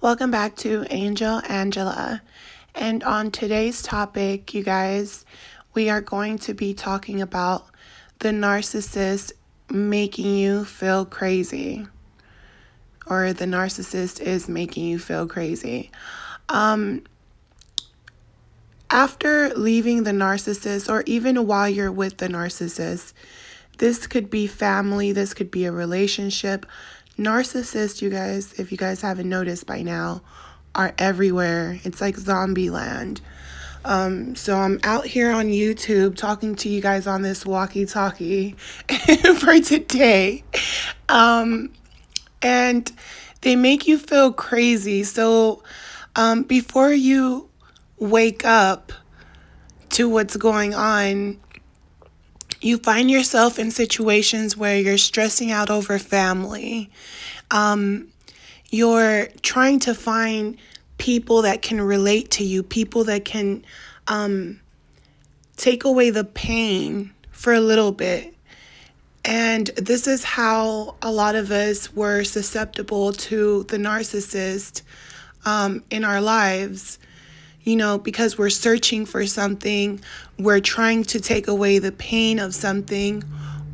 Welcome back to Angel Angela. And on today's topic, you guys, we are going to be talking about the narcissist making you feel crazy, or the narcissist is making you feel crazy. After leaving the narcissist, or even while you're with the narcissist, this could be family, this could be a relationship. Narcissists, you guys, if you guys haven't noticed by now, are everywhere. It's like zombie land. So I'm out here on YouTube talking to you guys on this walkie-talkie for today. And they make you feel crazy. So before you wake up to what's going on, you find yourself in situations where you're stressing out over family. You're trying to find people that can relate to you, people that can take away the pain for a little bit. And this is how a lot of us were susceptible to the narcissist in our lives. You know, because we're searching for something, we're trying to take away the pain of something,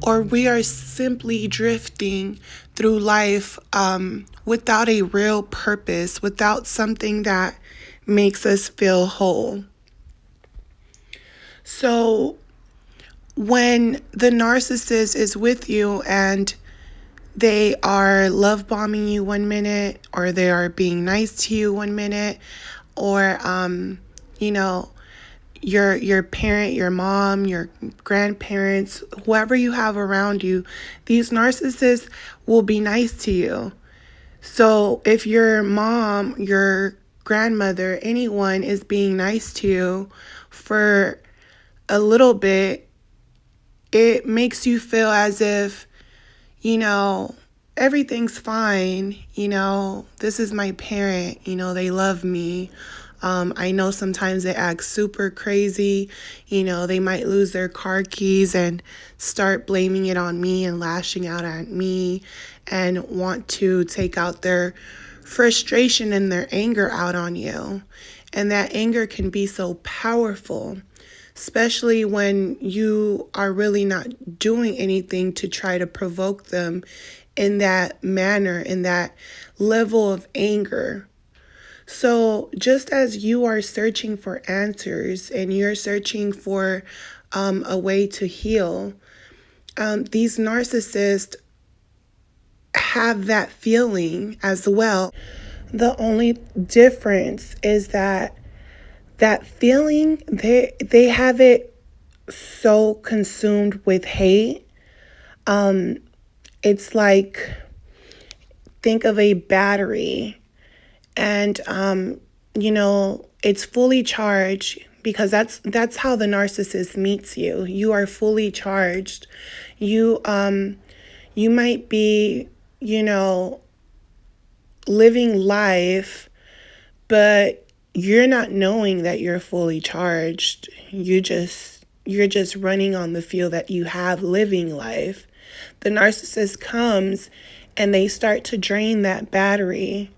or we are simply drifting through life without a real purpose, without something that makes us feel whole. So when the narcissist is with you and they are love bombing you one minute, or they are being nice to you one minute, or your parent, your mom, your grandparents, whoever you have around you, these narcissists will be nice to you. So if your mom, your grandmother, anyone is being nice to you for a little bit, it makes you feel as if, everything's fine. This is my parent, they love me. I know sometimes they act super crazy. They might lose their car keys and start blaming it on me and lashing out at me and want to take out their frustration and their anger out on you. And that anger can be so powerful, especially when you are really not doing anything to try to provoke them in that manner, in that level of anger. So just as you are searching for answers and you're searching for a way to heal, these narcissists have that feeling as well. The only difference is that feeling, they have it so consumed with hate. It's like, think of a battery, and it's fully charged, because that's how the narcissist meets you. You are fully charged. You might be, living life, but you're not knowing that you're fully charged. You're just running on the fuel that you have living life. The narcissist comes and they start to drain that battery,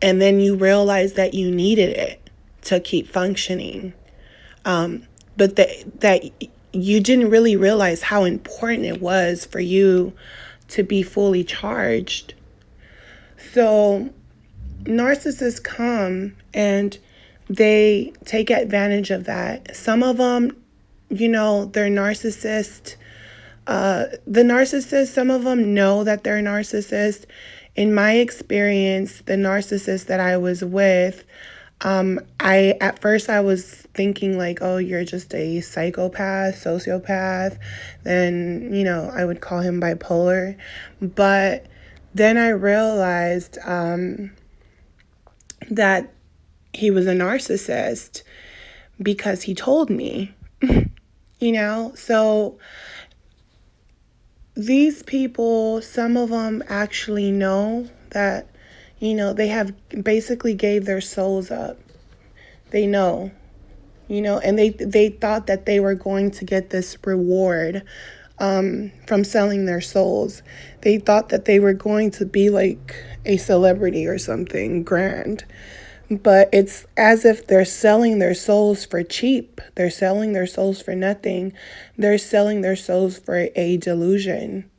and then you realize that you needed it to keep functioning. But that you didn't really realize how important it was for you to be fully charged. So narcissists come and they take advantage of that. Some of them, they're narcissist. The narcissists, some of them know that they're narcissists. In my experience, the narcissist that I was with, at first I was thinking like, oh, you're just a psychopath, sociopath. Then, I would call him bipolar. But then I realized that he was a narcissist because he told me, So these people, some of them actually know that, they have basically gave their souls up. They know, and they thought that they were going to get this reward from selling their souls. They thought that they were going to be like a celebrity or something grand. But it's as if they're selling their souls for cheap. They're selling their souls for nothing. They're selling their souls for a delusion.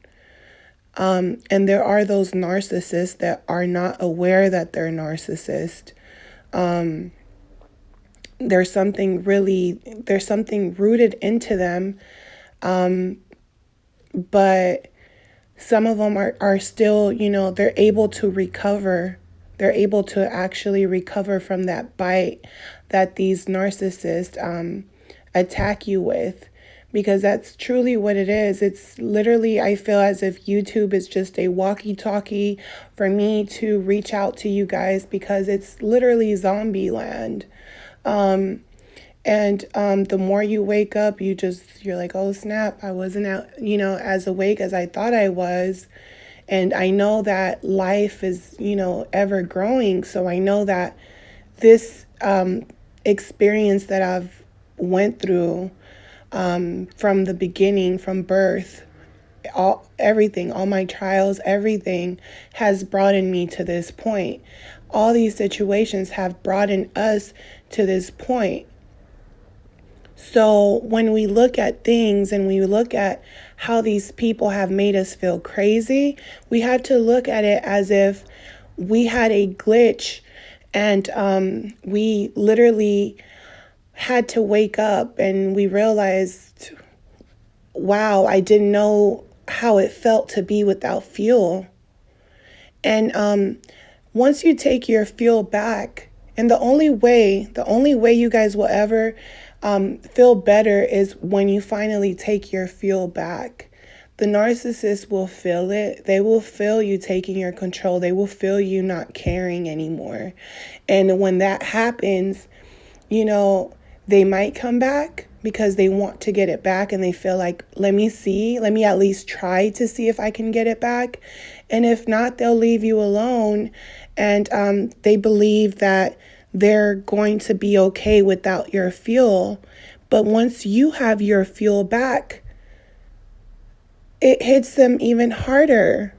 And there are those narcissists that are not aware that they're narcissist. There's something rooted into them. But some of them are still, they're able to recover. They're able to actually recover from that bite that these narcissists attack you with. Because that's truly what it is. It's literally, I feel as if YouTube is just a walkie-talkie for me to reach out to you guys, because it's literally zombie land. And the more you wake up, you're like, oh snap, I wasn't out, as awake as I thought I was. And I know that life is, ever growing. So I know that this experience that I've went through from the beginning, from birth, all my trials, everything has brought me to this point. All these situations have brought us to this point. So when we look at things and we look at how these people have made us feel crazy, we have to look at it as if we had a glitch and we literally had to wake up and we realized, wow, I didn't know how it felt to be without fuel. And once you take your fuel back, and the only way you guys will ever feel better is when you finally take your fuel back. The narcissist will feel it. They will feel you taking your control. They will feel you not caring anymore. And when that happens, they might come back because they want to get it back and they feel like, let me at least try to see if I can get it back. And if not, they'll leave you alone. And they believe that they're going to be okay without your fuel. But once you have your fuel back, it hits them even harder.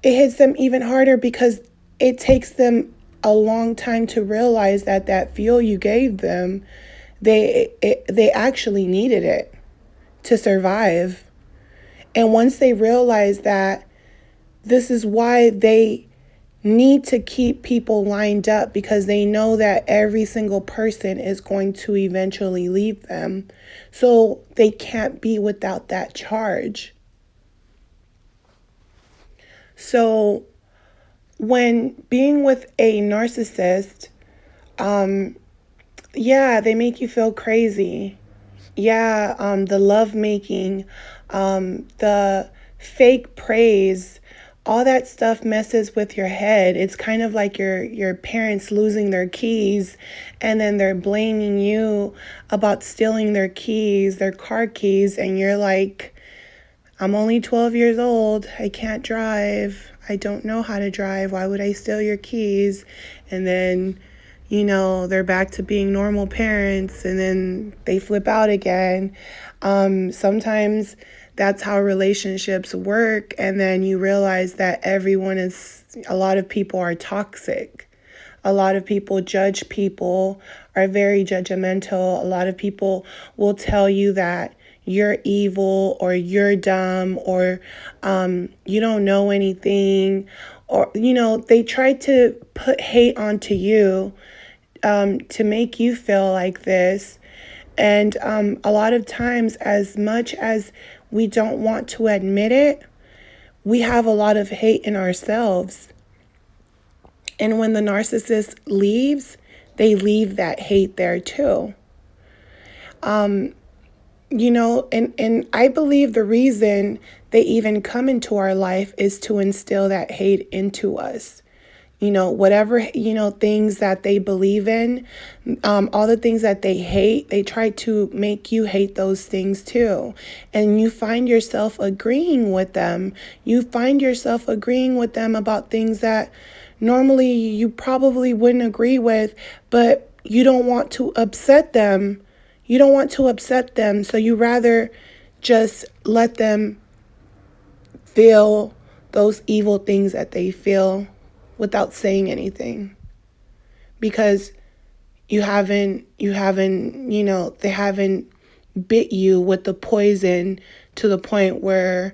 It hits them even harder because it takes them a long time to realize that fuel you gave them, they actually needed it to survive. And once they realize that, this is why they need to keep people lined up, because they know that every single person is going to eventually leave them. So they can't be without that charge. So when being with a narcissist, they make you feel crazy. The love making, the fake praise, all that stuff messes with your head. It's kind of like your parents losing their keys and then they're blaming you about stealing their keys, their car keys, and you're like, I'm only 12 years old. I can't drive. I don't know how to drive. Why would I steal your keys? And then, they're back to being normal parents and then they flip out again. Sometimes that's how relationships work. And then you realize that a lot of people are toxic. A lot of people judge people, are very judgmental. A lot of people will tell you that you're evil or you're dumb or you don't know anything. Or, they try to put hate onto you to make you feel like this. And a lot of times, as much as we don't want to admit it, we have a lot of hate in ourselves. And when the narcissist leaves, they leave that hate there too. And I believe the reason they even come into our life is to instill that hate into us. Whatever, things that they believe in, all the things that they hate, they try to make you hate those things too. And you find yourself agreeing with them. You find yourself agreeing with them about things that normally you probably wouldn't agree with, but you don't want to upset them. So you rather just let them feel those evil things that they feel without saying anything, because they haven't bit you with the poison to the point where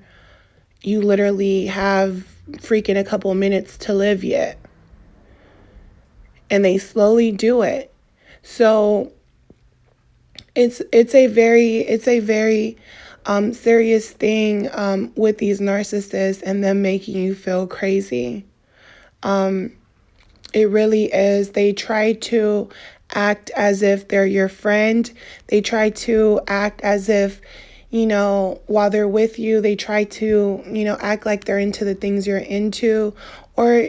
you literally have freaking a couple minutes to live yet. And they slowly do it. So it's a very serious thing with these narcissists and them making you feel crazy. It really is. They try to act as if they're your friend. They try to act as if, while they're with you, they try to, act like they're into the things you're into, or,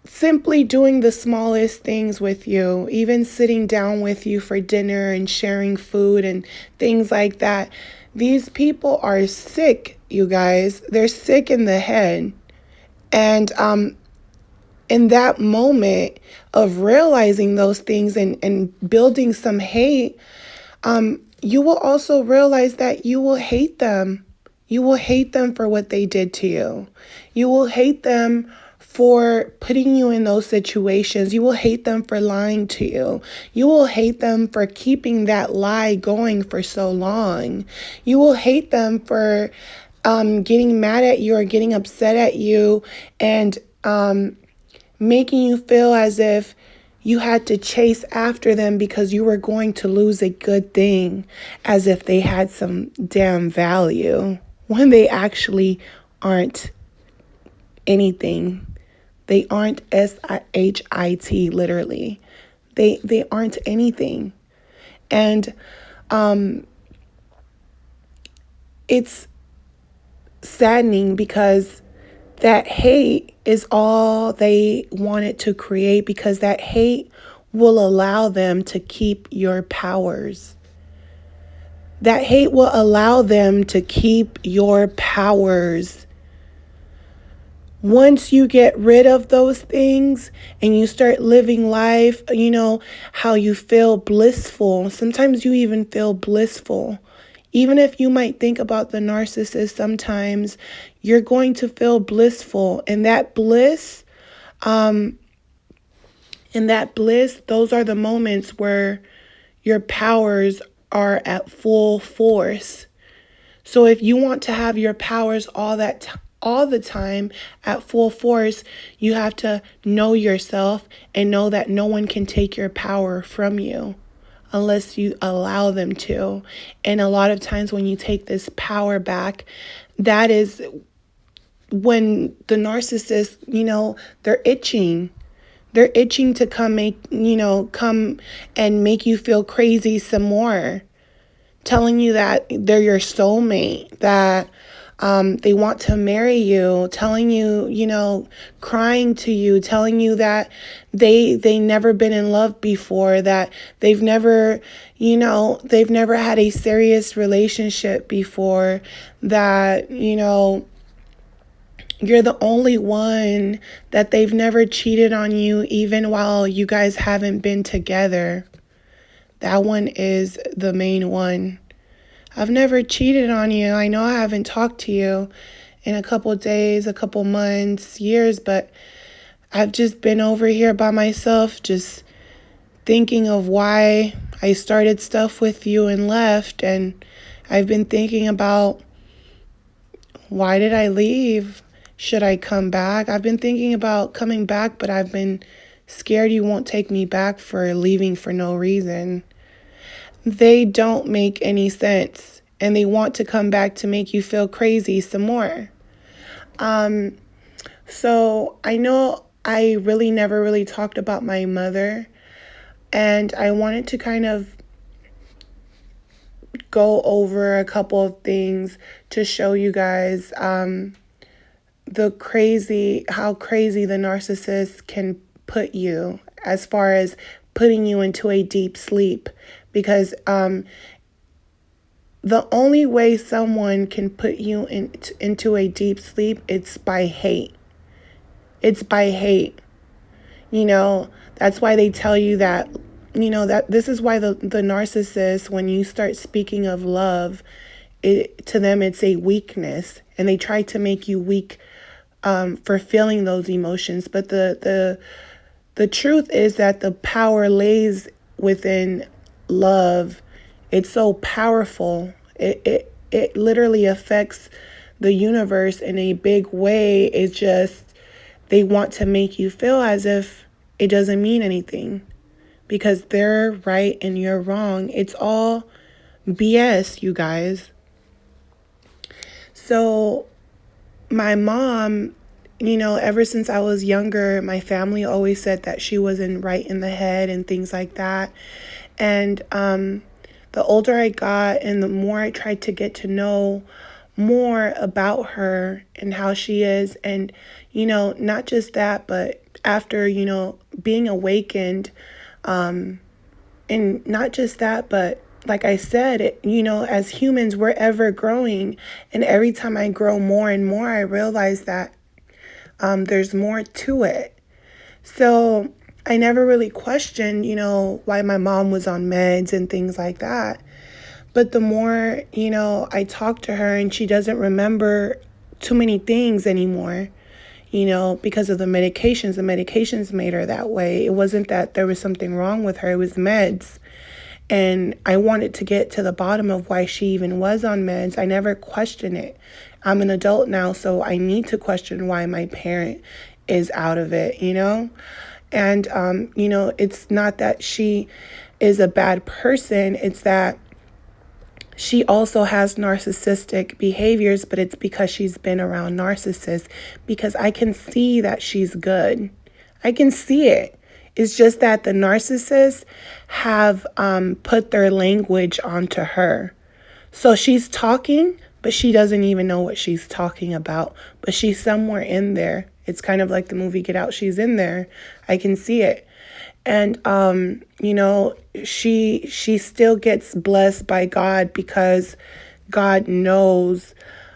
simply doing the smallest things with you, even sitting down with you for dinner and sharing food and things like that. These people are sick, you guys. They're sick in the head. And in that moment of realizing those things and building some hate, you will also realize that you will hate them. You will hate them for what they did to you. You will hate them for putting you in those situations. You will hate them for lying to you. You will hate them for keeping that lie going for so long. You will hate them for getting mad at you or getting upset at you and making you feel as if you had to chase after them because you were going to lose a good thing, as if they had some damn value, when they actually aren't anything. They aren't SHIT, literally. They aren't anything. And it's saddening because that hate is all they wanted to create, because that hate will allow them to keep your powers. That hate will allow them to keep your powers. Once you get rid of those things and you start living life, how you feel blissful. Sometimes you even feel blissful. Even if you might think about the narcissist, sometimes you're going to feel blissful. And that bliss, those are the moments where your powers are at full force. So if you want to have your powers all the time at full force, you have to know yourself and know that no one can take your power from you unless you allow them to. And a lot of times when you take this power back, that is when the narcissist, they're itching. They're itching to come and make you feel crazy some more. Telling you that they're your soulmate, that they want to marry you, telling you, crying to you, telling you that they never been in love before, that they've never had a serious relationship before, that, you're the only one, that they've never cheated on you even while you guys haven't been together. That one is the main one. I've never cheated on you. I know I haven't talked to you in a couple days, a couple months, years, but I've just been over here by myself, just thinking of why I started stuff with you and left. And I've been thinking about, why did I leave? Should I come back? I've been thinking about coming back, but I've been scared you won't take me back for leaving for no reason. They don't make any sense, and they want to come back to make you feel crazy some more. So I know I really never really talked about my mother, and I wanted to kind of go over a couple of things to show you guys how crazy the narcissist can put you, as far as putting you into a deep sleep. Because the only way someone can put you into a deep sleep, it's by hate. It's by hate. That's why they tell you that, that this is why the narcissist, when you start speaking of love, to them it's a weakness, and they try to make you weak for feeling those emotions. But the truth is that the power lays within love. It's so powerful. It literally affects the universe in a big way. It's just they want to make you feel as if it doesn't mean anything because they're right and you're wrong. It's all BS, you guys. So my mom, ever since I was younger, my family always said that she wasn't right in the head and things like that. And the older I got and the more I tried to get to know more about her and how she is, and, not just that, but after, being awakened, and not just that, but like I said, as humans, we're ever growing. And every time I grow more and more, I realize that there's more to it. So I never really questioned, why my mom was on meds and things like that. But the more, I talk to her and she doesn't remember too many things anymore, because of the medications. The medications made her that way. It wasn't that there was something wrong with her. It was meds. And I wanted to get to the bottom of why she even was on meds. I never questioned it. I'm an adult now, so I need to question why my parent is out of it, And, it's not that she is a bad person. It's that she also has narcissistic behaviors, but it's because she's been around narcissists, because I can see that she's good. I can see it. It's just that the narcissists have put their language onto her. So she's talking, but she doesn't even know what she's talking about. But she's somewhere in there. It's kind of like the movie Get Out. She's in there. I can see it. And, she still gets blessed by God because God knows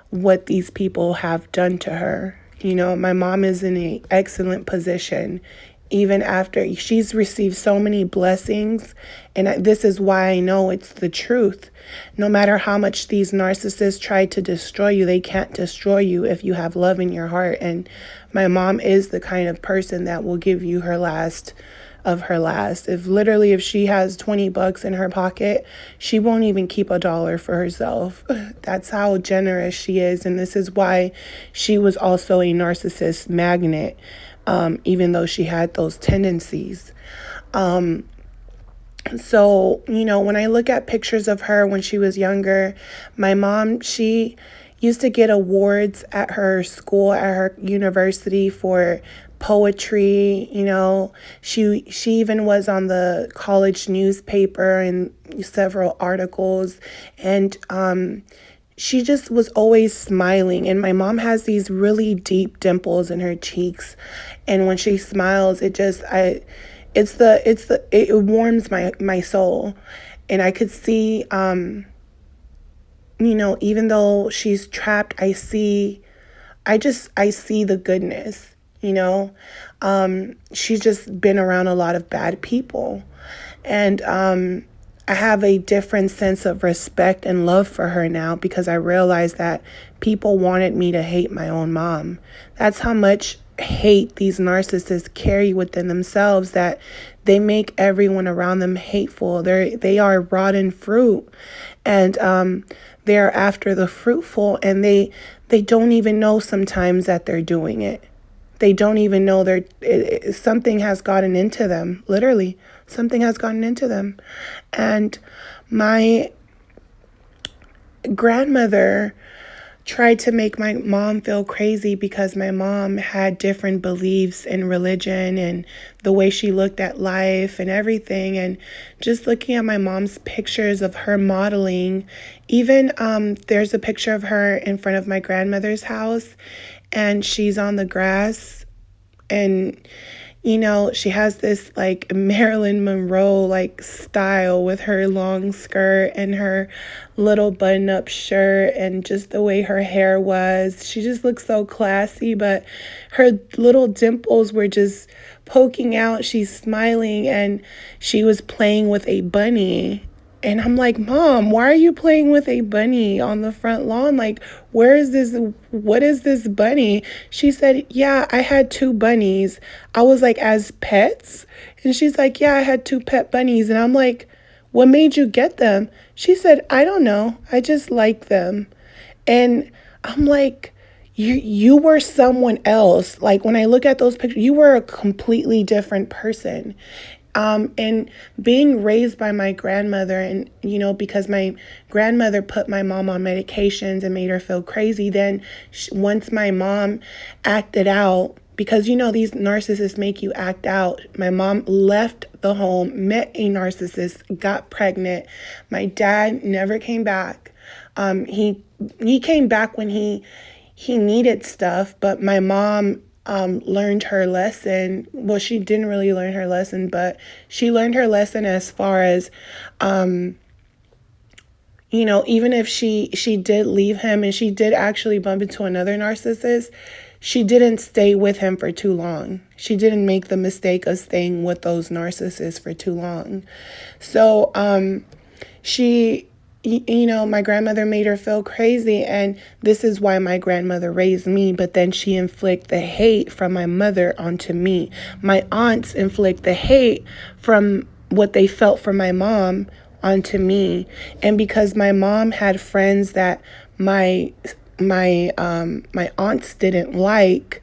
what these people have done to her. My mom is in an excellent position. Even after she's received so many blessings, and this is why I know it's the truth. No matter how much these narcissists try to destroy you, they can't destroy you if you have love in your heart. And my mom is the kind of person that will give you her last of her last. If she has $20 in her pocket, she won't even keep $1 for herself. That's how generous she is. And this is why she was also a narcissist magnet. Even though she had those tendencies. So, when I look at pictures of her when she was younger, my mom, she used to get awards at her school, at her university for poetry. She even was on the college newspaper in several articles, and she just was always smiling. And my mom has these really deep dimples in her cheeks. And when she smiles, it warms my soul. And I could see, even though she's trapped, I see the goodness, she's just been around a lot of bad people. And, I have a different sense of respect and love for her now because I realize that people wanted me to hate my own mom. That's how much hate these narcissists carry within themselves, that they make everyone around them hateful. They are rotten fruit, and they're after the fruitful, and they don't even know sometimes that they're doing it. They don't even know something has gotten into them. Literally, something has gotten into them. And my grandmother tried to make my mom feel crazy because my mom had different beliefs in religion and the way she looked at life and everything. And just looking at my mom's pictures of her modeling, even there's a picture of her in front of my grandmother's house, and she's on the grass, and she has this like Marilyn Monroe like style with her long skirt and her little button-up shirt, and just the way her hair was. She just looks so classy, but her little dimples were just poking out. She's smiling, and she was playing with a bunny. And I'm like, Mom, why are you playing with a bunny on the front lawn? Like, where is this? What is this bunny? She said, yeah, I had two bunnies. I was like, as pets? And she's like, yeah, I had two pet bunnies. And I'm like, what made you get them? She said, I don't know. I just like them. And I'm like, you were someone else. Like, when I look at those pictures, you were a completely different person. And being raised by my grandmother, and, because my grandmother put my mom on medications and made her feel crazy, then once my mom acted out, because, these narcissists make you act out. My mom left the home, met a narcissist, got pregnant. My dad never came back. He came back when he needed stuff, but my mom learned her lesson. Well, she didn't really learn her lesson, but she learned her lesson as far as, even if she did leave him and she did actually bump into another narcissist, she didn't stay with him for too long. She didn't make the mistake of staying with those narcissists for too long. So, my grandmother made her feel crazy, and this is why my grandmother raised me, but then she inflict the hate from my mother onto me. My aunts inflict the hate from what they felt from my mom onto me. And because my mom had friends that my aunts didn't like,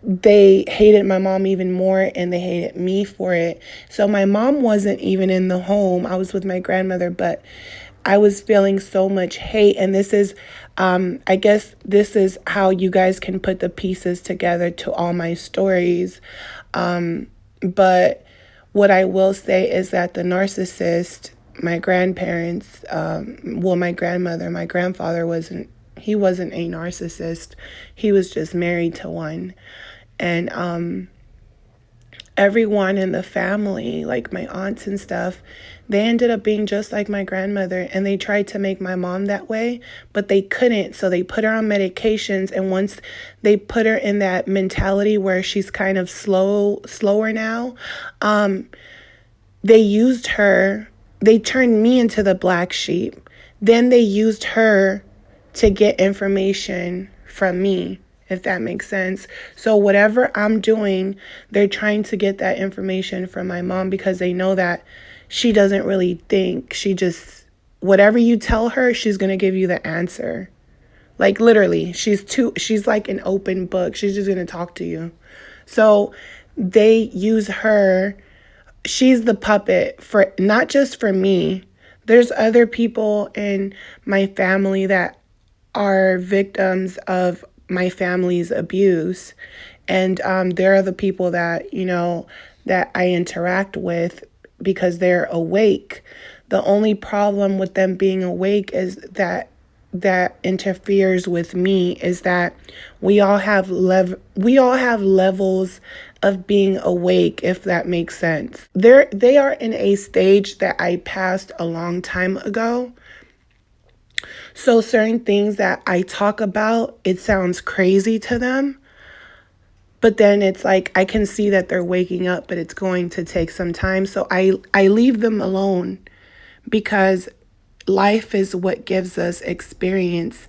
they hated my mom even more, and they hated me for it. So my mom wasn't even in the home. I was with my grandmother, but I was feeling so much hate. And this is, I guess this is how you guys can put the pieces together to all my stories. But what I will say is that the narcissist, my grandparents, my grandmother, my grandfather he wasn't a narcissist. He was just married to one. And everyone in the family, like my aunts and stuff, they ended up being just like my grandmother, and they tried to make my mom that way, but they couldn't. So they put her on medications, and once they put her in that mentality where she's kind of slower now, they used her. They turned me into the black sheep. Then they used her to get information from me, if that makes sense. So whatever I'm doing, they're trying to get that information from my mom, because they know that she doesn't really think. She just, whatever you tell her, she's going to give you the answer. Like, literally, she's like an open book. She's just going to talk to you. So they use her. She's the puppet for, not just for me. There's other people in my family that are victims of my family's abuse. And there are the people that, that I interact with because they're awake. The only problem with them being awake is that interferes with me is that we all have levels of being awake, if that makes sense. They are in a stage that I passed a long time ago. So certain things that I talk about, it sounds crazy to them. But then it's like, I can see that they're waking up, but it's going to take some time. So I leave them alone, because life is what gives us experience.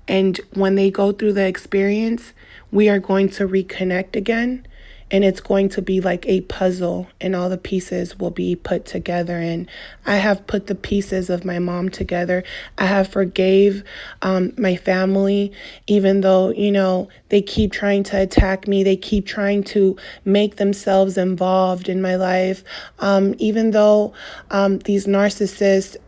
And when they go through the experience, we are going to reconnect again. And it's going to be like a puzzle, and all the pieces will be put together. And I have put the pieces of my mom together. I have forgave my family, even though, they keep trying to attack me. They keep trying to make themselves involved in my life. Even though these narcissists,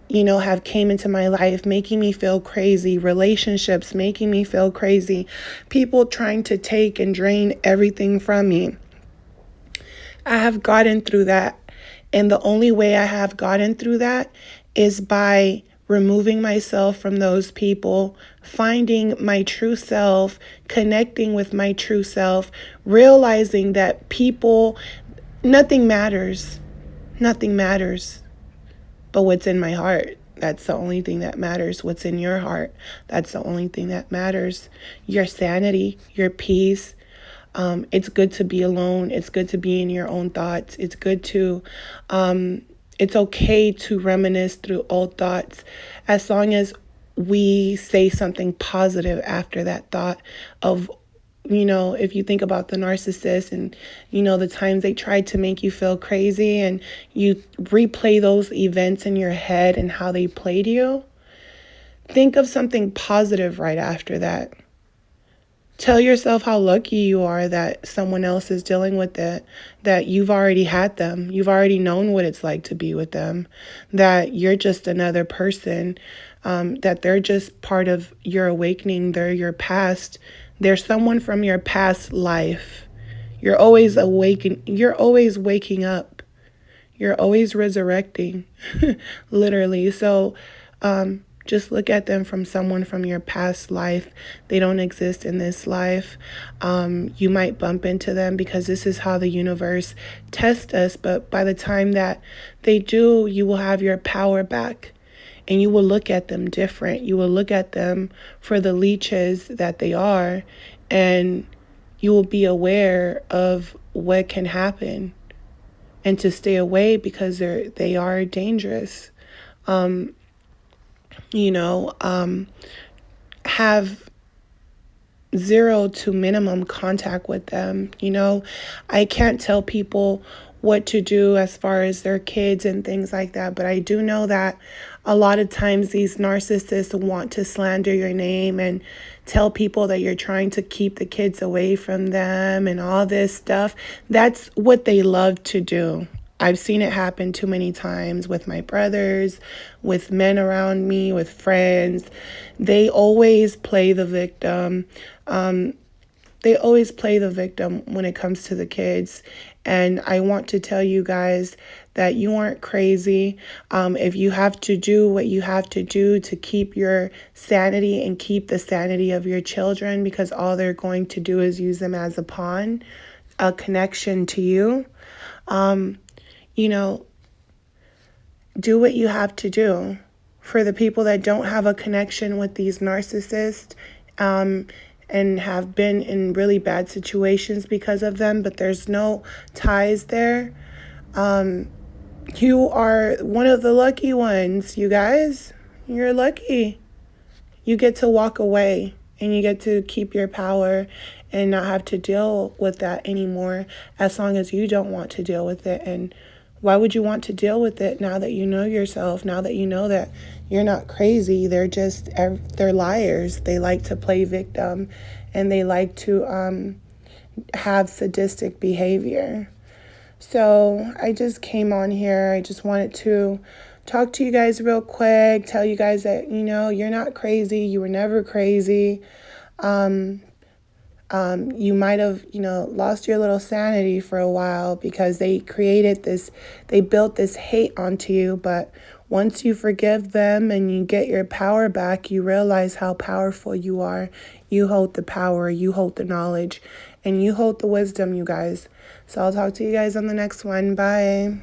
have came into my life making me feel crazy, relationships making me feel crazy, people trying to take and drain everything from me. I have gotten through that. And the only way I have gotten through that is by removing myself from those people, finding my true self, connecting with my true self, realizing that nothing matters. Nothing matters but what's in my heart. That's the only thing that matters. What's in your heart. That's the only thing that matters. Your sanity, your peace. It's good to be alone. It's good to be in your own thoughts. It's good to It's okay to reminisce through old thoughts as long as we say something positive after that thought of, if you think about the narcissist and, the times they tried to make you feel crazy and you replay those events in your head and how they played you, think of something positive right after that. Tell yourself how lucky you are that someone else is dealing with it, that you've already had them. You've already known what it's like to be with them, that you're just another person, that they're just part of your awakening. They're your past. They're someone from your past life. You're always awaken. You're always waking up. You're always resurrecting, literally. So, just look at them from someone from your past life. They don't exist in this life. You might bump into them because this is how the universe tests us. But by the time that they do, you will have your power back. And you will look at them different. You will look at them for the leeches that they are. And you will be aware of what can happen. And to stay away because they are dangerous. Have zero to minimum contact with them. I can't tell people what to do as far as their kids and things like that, but I do know that a lot of times these narcissists want to slander your name and tell people that you're trying to keep the kids away from them and all this stuff. That's what they love to do. I've seen it happen too many times with my brothers, with men around me, with friends. They always play the victim. They always play the victim when it comes to the kids. And I want to tell you guys that you aren't crazy. If you have to do what you have to do to keep your sanity and keep the sanity of your children, because all they're going to do is use them as a pawn, a connection to you. Do what you have to do. For the people that don't have a connection with these narcissists, and have been in really bad situations because of them, but there's no ties there, you are one of the lucky ones, you guys. You're lucky. You get to walk away and you get to keep your power and not have to deal with that anymore as long as you don't want to deal with it. And why would you want to deal with it now that you know yourself, now that you know that you're not crazy? They're liars. They like to play victim and they like to have sadistic behavior. So I just came on here. I just wanted to talk to you guys real quick, tell you guys that, you're not crazy. You were never crazy. You might have, lost your little sanity for a while because they built this hate onto you. But once you forgive them and you get your power back, you realize how powerful you are. You hold the power, you hold the knowledge, and you hold the wisdom, you guys. So I'll talk to you guys on the next one. Bye.